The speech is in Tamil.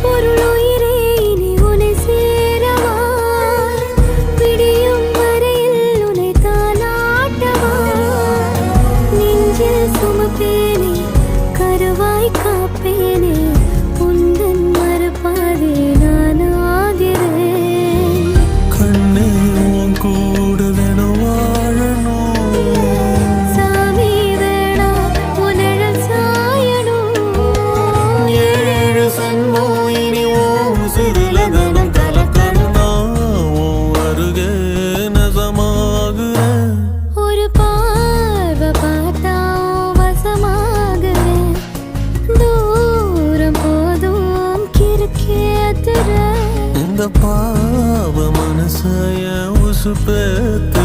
பொருளுயிரே இனி உன்னை சேரவா விடியும் வரையில் உன்னை தாலாட்டவா நெஞ்சில் சுமப்பேனே கருவாய் காப்பேனே உந்தன் மறுபாதே நான் ஆகிறேன் கண்ணே உன் கூட வேணும் வாழணும் சாமி வேணாம் உன்னழல் சாயணும் ஏழு சன்மோ இனி உன் சிறுலகனம் கலக்கணும் நான் உன் அருகே நசமாகுறேன் ஒரு பார்வை பார்த்தா வசமாகிறேன் தூரம் போதும் கிறுக்கேத்துற இந்த பாவ மனசைய உசுப்பேத்த